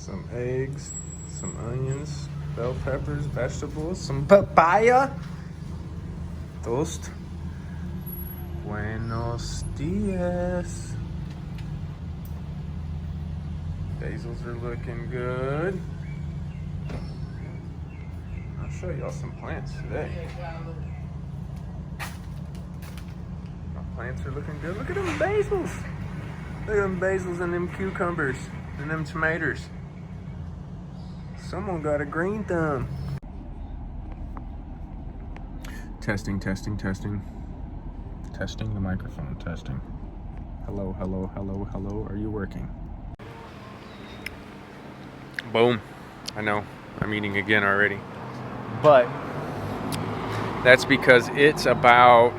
Some eggs, some onions, bell peppers, vegetables, some papaya. Toast. Buenos dias. Basils are looking good. I'll show y'all some plants today. My plants are looking good. Look at them basils. Look at them basils and them cucumbers and them tomatoes. Someone got a green thumb. Testing, testing, testing. Testing the microphone, testing. Hello, hello, hello, hello. Are you working? Boom. I know, I'm eating again already. But that's because it's about,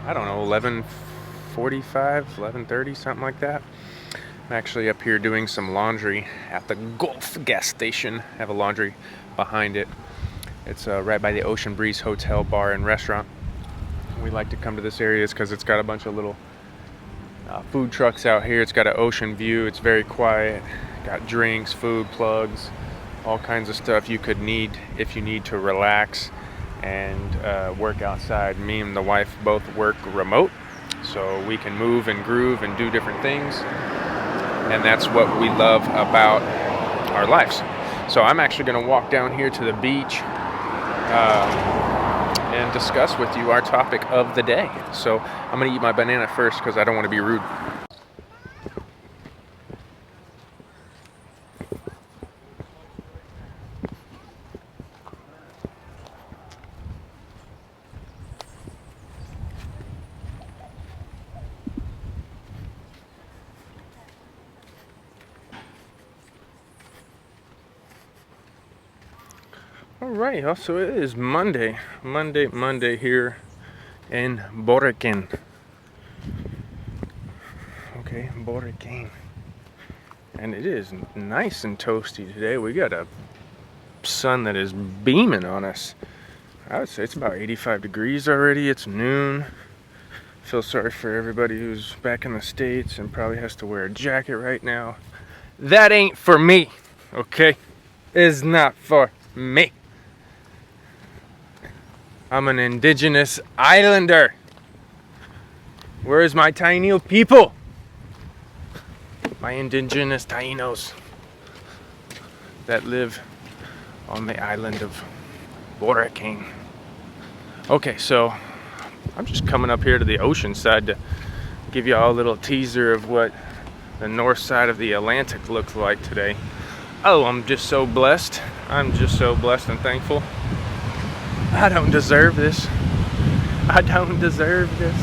I don't know, 11:45, 11:30, something like that. I'm actually up here doing some laundry at the Gulf gas station. I have a laundry behind it. It's right by the Ocean Breeze Hotel, Bar, and Restaurant. We like to come to this area because it's got a bunch of little food trucks out here. It's got an ocean view. It's very quiet. Got drinks, food, plugs, all kinds of stuff you could need if you need to relax and work outside. Me and the wife both work remote, so we can move and groove and do different things. And that's what we love about our lives. So I'm actually going to walk down here to the beach and discuss with you our topic of the day. So I'm going to eat my banana first because I don't want to be rude. Alright, so it is Monday here in Boriken. Okay, Boriken. And it is nice and toasty today. We got a sun that is beaming on us. I would say it's about 85 degrees already. It's noon. Feel sorry for everybody who's back in the States and probably has to wear a jacket right now. That ain't for me, okay? It's not for me. I'm an indigenous islander. Where's my Taino people? My indigenous Tainos that live on the island of Boriken. Okay, so I'm just coming up here to the ocean side to give you all a little teaser of what the north side of the Atlantic looks like today. Oh, I'm just so blessed. I'm just so blessed and thankful. I don't deserve this. I don't deserve this.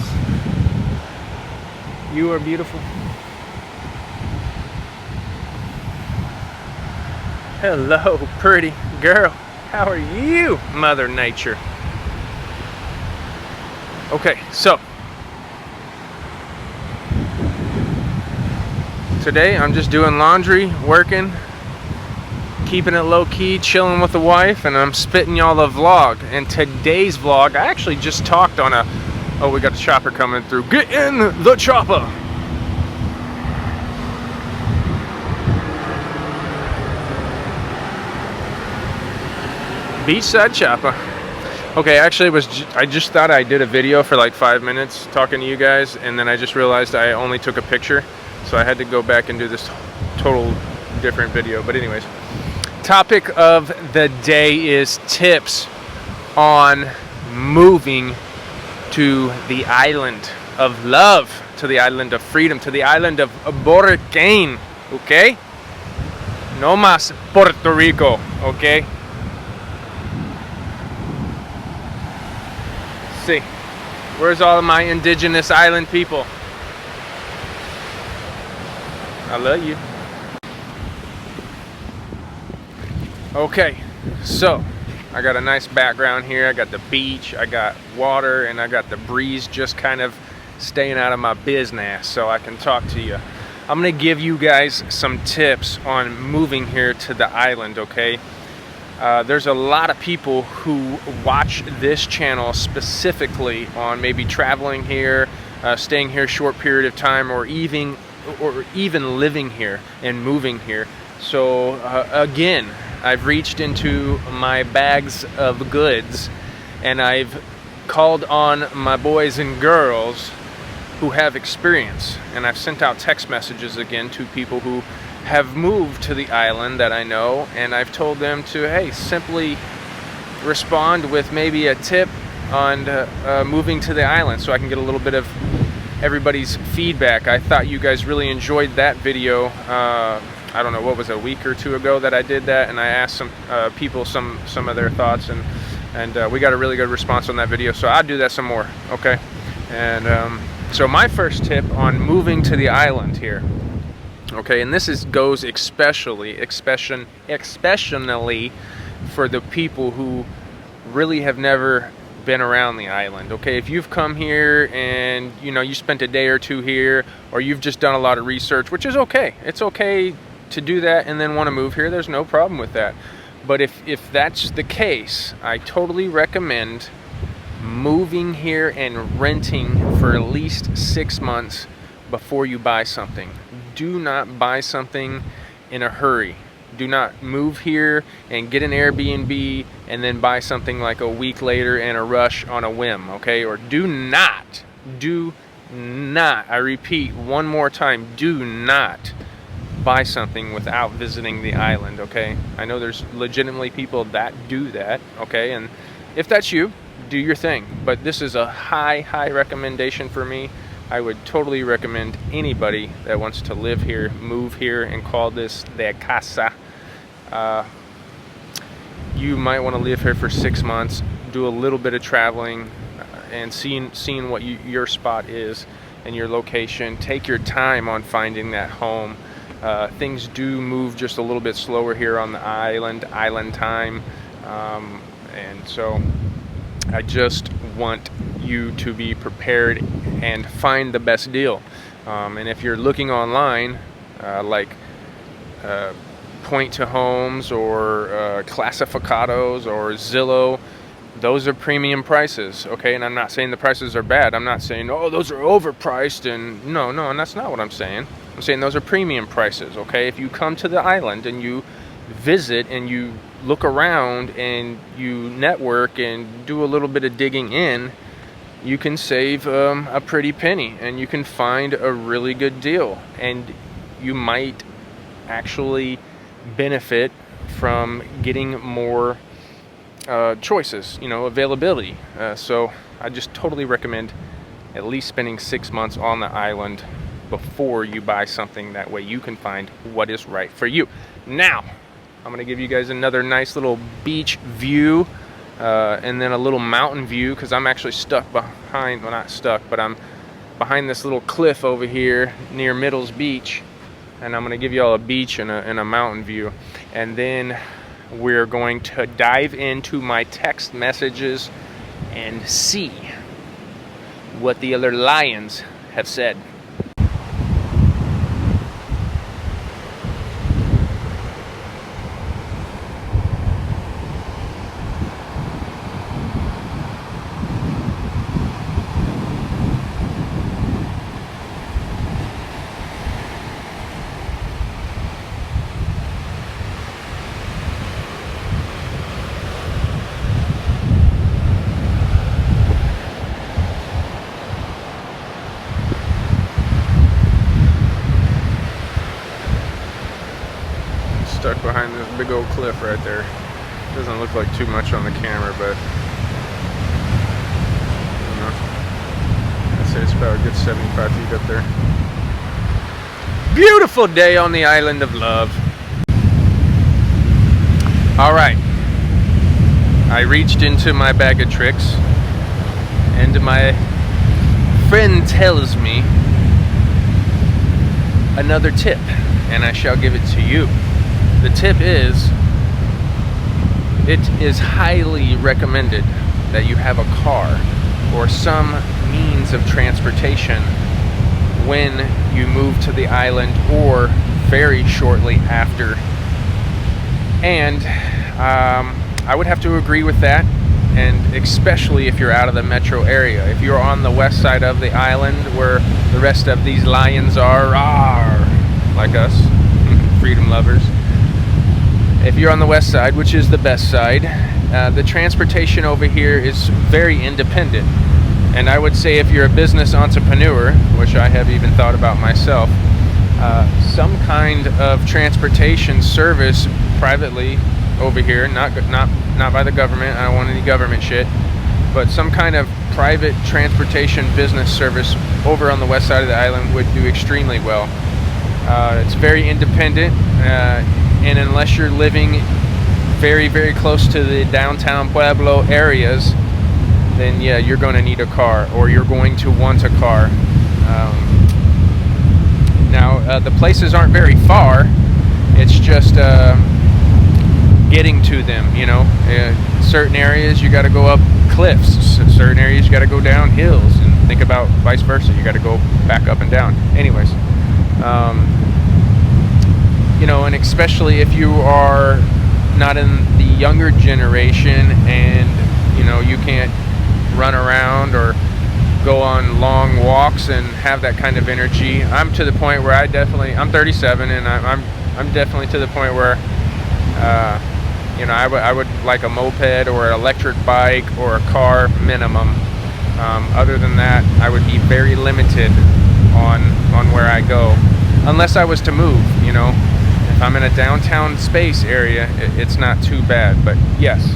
You are beautiful. Hello, pretty girl. How are you, Mother Nature? Okay, so today I'm just doing laundry, working, keeping it low-key, chilling with the wife, and I'm spitting y'all a vlog. And today's vlog, I actually just talked on a... Oh, we got a chopper coming through. Get in the chopper! Beachside chopper. Okay, actually, I just thought I did a video for like 5 minutes talking to you guys, and then I just realized I only took a picture, so I had to go back and do this total different video. But anyways, topic of the day is tips on moving to the island of love, to the island of freedom, to the island of Boriken, okay? No más Puerto Rico, okay? Let's see, where's all of my indigenous island people? I love you. Okay, so I got a nice background here. I got the beach, I got water, and I got the breeze just kind of staying out of my business so I can talk to you. I'm gonna give you guys some tips on moving here to the island, okay? There's a lot of people who watch this channel specifically on maybe traveling here, staying here a short period of time, or even living here and moving here. So again, I've reached into my bags of goods and I've called on my boys and girls who have experience, and I've sent out text messages again to people who have moved to the island that I know, and I've told them to, hey, simply respond with maybe a tip on moving to the island so I can get a little bit of everybody's feedback. I thought you guys really enjoyed that video. I don't know, what was it, a week or two ago that I did that, and I asked some people some of their thoughts, and we got a really good response on that video, so I'll do that some more, okay? And so my first tip on moving to the island here, okay, and this goes especially for the people who really have never been around the island, okay? If you've come here and, you know, you spent a day or two here, or you've just done a lot of research, which is okay. It's okay to do that and then want to move here. There's no problem with that. But if that's the case, I totally recommend moving here and renting for at least 6 months before you buy something. Do not buy something in a hurry. Do not move here and get an Airbnb and then buy something like a week later in a rush on a whim, okay? Or do not, I repeat one more time, do not buy something without visiting the island, okay? I know there's legitimately people that do that, okay? And if that's you, do your thing. But this is a high recommendation for me. I would totally recommend anybody that wants to live here, move here, and call this their casa. You might want to live here for 6 months, do a little bit of traveling, and seeing what your spot is and your location. Take your time on finding that home. Things do move just a little bit slower here on the island time, and so I just want you to be prepared and find the best deal. And if you're looking online, like Point to Homes or Classificados or Zillow, those are premium prices, okay? And I'm not saying the prices are bad. I'm not saying, oh, those are overpriced, and no, and that's not what I'm saying. I'm saying those are premium prices, okay? If you come to the island and you visit and you look around and you network and do a little bit of digging in, you can save a pretty penny and you can find a really good deal, and you might actually benefit from getting more choices, you know, availability. So I just totally recommend at least spending 6 months on the island before you buy something. That way you can find what is right for you. Now, I'm going to give you guys another nice little beach view and then a little mountain view, because I'm actually stuck behind, well, not stuck, but I'm behind this little cliff over here near Middles Beach, and I'm going to give you all a beach and a mountain view, and then we're going to dive into my text messages and see what the other lions have said. Stuck behind this big old cliff right there. Doesn't look like too much on the camera, but you know, I'd say it's about a good 75 feet up there. Beautiful day on the island of love. Alright, I reached into my bag of tricks and my friend tells me another tip, and I shall give it to you. The tip is, it is highly recommended that you have a car or some means of transportation when you move to the island or very shortly after. And I would have to agree with that, and especially if you're out of the metro area. If you're on the west side of the island where the rest of these lions are like us, freedom lovers, if you're on the west side, which is the best side, the transportation over here is very independent. And I would say if you're a business entrepreneur, which I have even thought about myself, some kind of transportation service privately over here, not by the government, I don't want any government shit, but some kind of private transportation business service over on the west side of the island would do extremely well. It's very independent, and unless you're living very, very close to the downtown Pueblo areas, then yeah, you're going to need a car, or you're going to want a car. Now, the places aren't very far. It's just getting to them, you know. Certain areas you got to go up cliffs, certain areas you got to go down hills, and think about vice versa, you got to go back up and down. Anyways, you know, and especially if you are not in the younger generation and, you know, you can't run around or go on long walks and have that kind of energy. I'm to the point where I'm 37, and I'm definitely to the point where you know, I would like a moped or an electric bike or a car minimum. Other than that, I would be very limited on where I go, unless I was to move, you know. If I'm in a downtown space area, it's not too bad. But yes,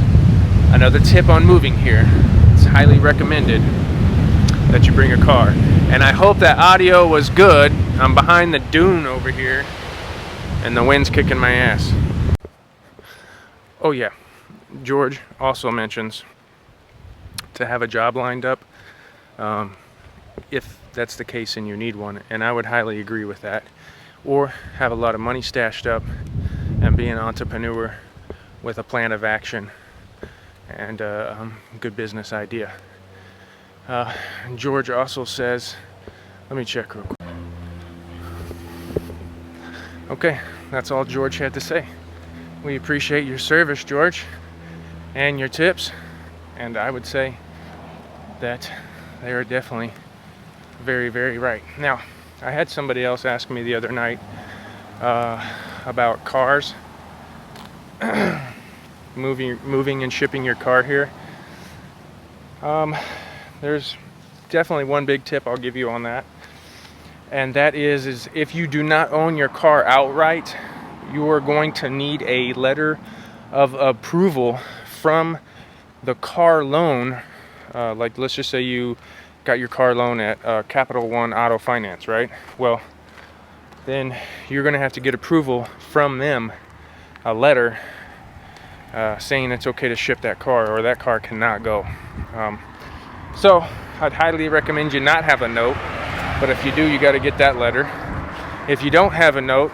another tip on moving here, it's highly recommended that you bring a car. And I hope that audio was good. I'm behind the dune over here, and the wind's kicking my ass. Oh yeah, George also mentions to have a job lined up, if that's the case and you need one, and I would highly agree with that. Or have a lot of money stashed up and be an entrepreneur with a plan of action and a good business idea. George also says, let me check real quick. Okay, that's all George had to say. We appreciate your service, George, and your tips, and I would say that they are definitely very, very right. Now, I had somebody else ask me the other night about cars, moving and shipping your car here. There's definitely one big tip I'll give you on that, and that is if you do not own your car outright, you are going to need a letter of approval from the car loan. Like, let's just say you got your car loan at Capital One Auto Finance, right? Well, then you're going to have to get approval from them, a letter saying it's okay to ship that car, or that car cannot go. So I'd highly recommend you not have a note, but if you do, you got to get that letter. If you don't have a note,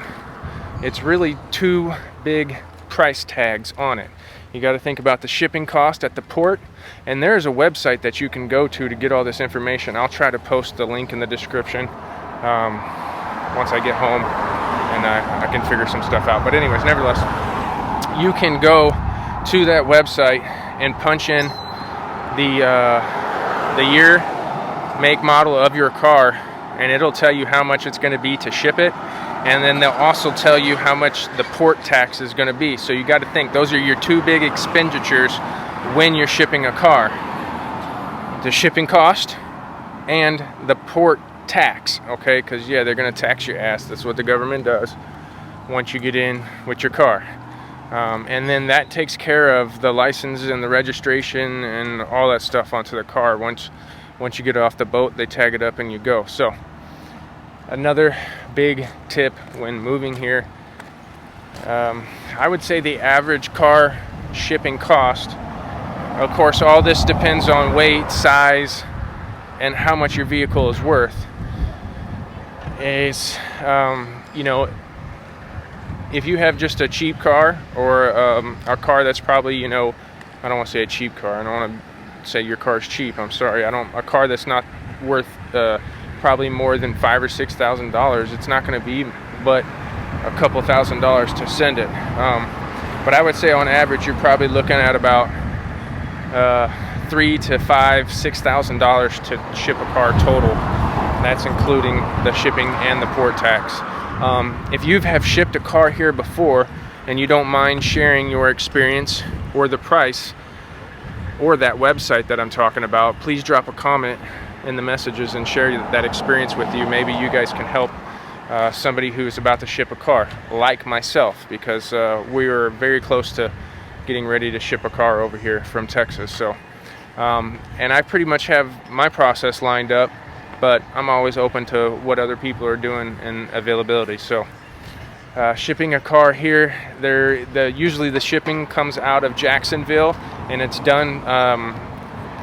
it's really two big price tags on it. You got to think about the shipping cost at the port, and there's a website that you can go to get all this information. I'll try to post the link in the description once I get home and I can figure some stuff out. But anyways, nevertheless, you can go to that website and punch in the year, make, model of your car, and it'll tell you how much it's going to be to ship it. And then they'll also tell you how much the port tax is going to be. So you got to think, those are your two big expenditures when you're shipping a car. The shipping cost and the port tax, okay? Because, yeah, they're going to tax your ass. That's what the government does once you get in with your car. And then that takes care of the license and the registration and all that stuff onto the car. Once you get off the boat, they tag it up and you go. So another big tip when moving here, I would say the average car shipping cost, of course all this depends on weight, size, and how much your vehicle is worth, is you know, if you have just a cheap car, or a car that's probably, you know, I don't want to say a cheap car, I don't want to say your car's cheap, I'm sorry, a car that's not worth probably more than $5,000 or $6,000, it's not going to be but a couple $1,000s to send it. But I would say on average you're probably looking at about $3,000 to $5,000, $6,000 to ship a car total. That's including the shipping and the port tax. If you have shipped a car here before, and you don't mind sharing your experience or the price or that website that I'm talking about, please drop a comment in the messages and share that experience with you. Maybe you guys can help somebody who's about to ship a car, like myself, because we are very close to getting ready to ship a car over here from Texas. So, and I pretty much have my process lined up, but I'm always open to what other people are doing and availability. So, shipping a car here, usually the shipping comes out of Jacksonville, and it's done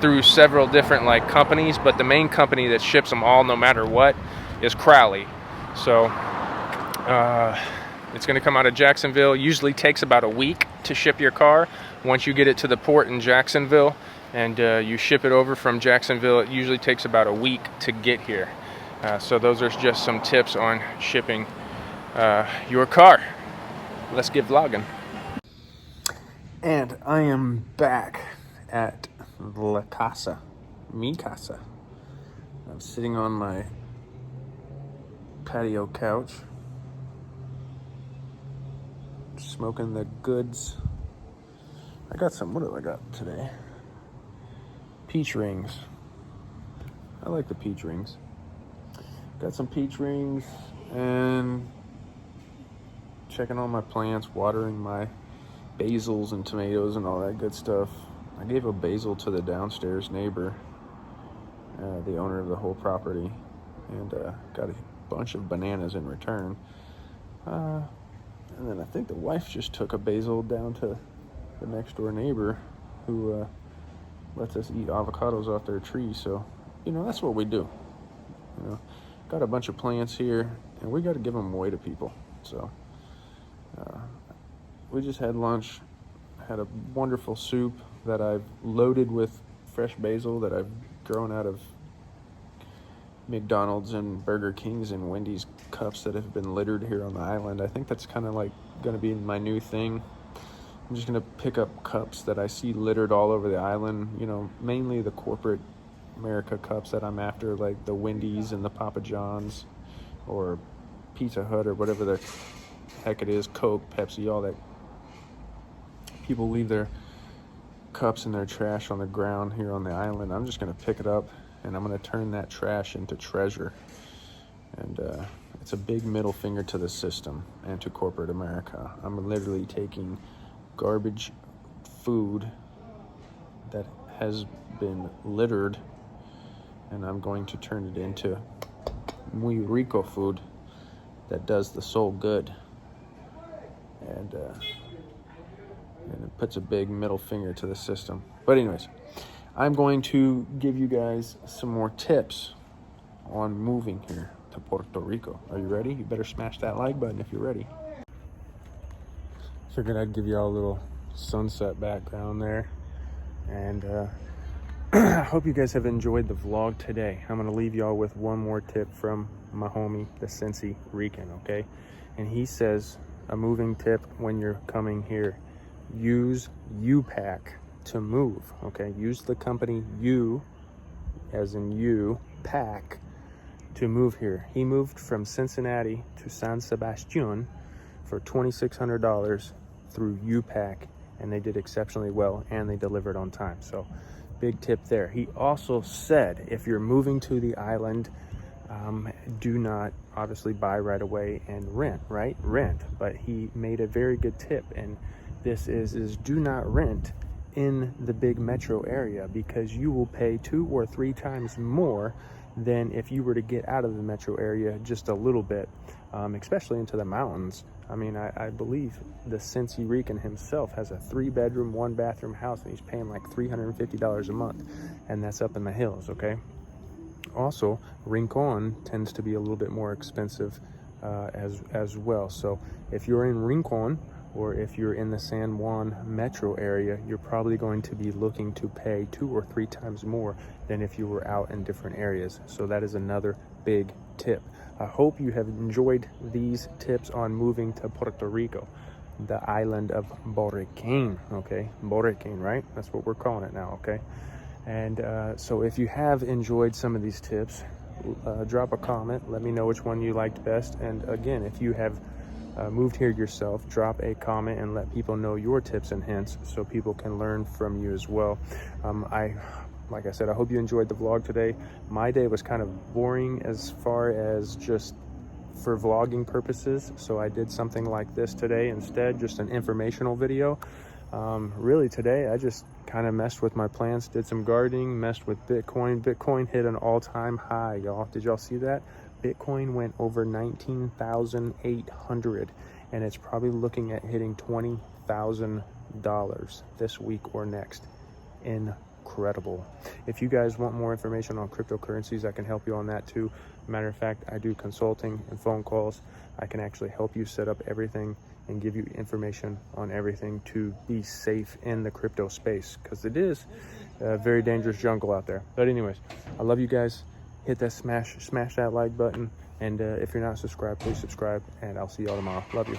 through several different companies, but the main company that ships them all, no matter what, is Crowley. So it's going to come out of Jacksonville. Usually takes about a week to ship your car. Once you get it to the port in Jacksonville and you ship it over from Jacksonville, it usually takes about a week to get here. So those are just some tips on shipping your car. Let's get vlogging. And I am back at La Casa, mi casa. I'm sitting on my patio couch, smoking the goods. I got some, what do I got today? Peach rings. I like the peach rings. Got some peach rings and checking on my plants, watering my basils and tomatoes and all that good stuff. I gave a basil to the downstairs neighbor, the owner of the whole property, and got a bunch of bananas in return. And then I think the wife just took a basil down to the next door neighbor who lets us eat avocados off their tree. So, that's what we do. Got a bunch of plants here, and we got to give them away to people. So we just had lunch, had a wonderful soup that I've loaded with fresh basil that I've grown out of McDonald's and Burger King's and Wendy's cups that have been littered here on the island. I think that's kind of going to be my new thing. I'm just going to pick up cups that I see littered all over the island, mainly the corporate America cups that I'm after, like the Wendy's and the Papa John's or Pizza Hut or whatever the heck it is, Coke, Pepsi, all that. People leave their cups and their trash on the ground here on the island. I'm just going to pick it up and I'm going to turn that trash into treasure. And it's a big middle finger to the system and to corporate America. I'm literally taking garbage food that has been littered and I'm going to turn it into muy Rico food that does the soul good. And it puts a big middle finger to the system. But anyways, I'm going to give you guys some more tips on moving here to Puerto Rico. Are you ready? You better smash that like button if you're ready. Figured I'd give y'all a little sunset background there. And I hope you guys have enjoyed the vlog today. I'm going to leave y'all with one more tip from my homie, the Cincy Rican, okay? And he says, a moving tip when you're coming here, use U-Pack to move, okay? Use the company U, as in you, Pack, to move here. He moved from Cincinnati to San Sebastian for $2,600 through U-Pack, and they did exceptionally well, and they delivered on time. So, big tip there. He also said, if you're moving to the island, do not obviously buy right away and rent, right? Rent. But he made a very good tip, and this is do not rent in the big metro area, because you will pay 2 or 3 times more than if you were to get out of the metro area just a little bit, especially into the mountains. I mean, I believe the Cincy Rican himself has a 3-bedroom, 1-bathroom house, and he's paying like $350 a month, and that's up in the hills, okay? Also, Rincon tends to be a little bit more expensive as well. So if you're in Rincon, or if you're in the San Juan metro area, you're probably going to be looking to pay 2 or 3 times more than if you were out in different areas. So that is another big tip. I hope you have enjoyed these tips on moving to Puerto Rico, the island of Boriquín, okay? Boriquín, right? That's what we're calling it now, okay? And so if you have enjoyed some of these tips, drop a comment. Let me know which one you liked best. And again, if you have moved here yourself, drop a comment and let people know your tips and hints so people can learn from you as well. Like I said, I hope you enjoyed the vlog today. My day was kind of boring as far as just for vlogging purposes, so I did something like this today instead, just an informational video. Really today I just kind of messed with my plants, did some gardening, messed with Bitcoin. Bitcoin hit an all-time high, y'all. Did y'all see that? Bitcoin went over 19,800 and it's probably looking at hitting $20,000 this week or next. Incredible. If you guys want more information on cryptocurrencies, I can help you on that too. Matter of fact, I do consulting and phone calls. I can actually help you set up everything and give you information on everything to be safe in the crypto space, because it is a very dangerous jungle out there. But anyways, I love you guys. Hit that smash that like button, and if you're not subscribed, please subscribe, and I'll see y'all tomorrow. Love you.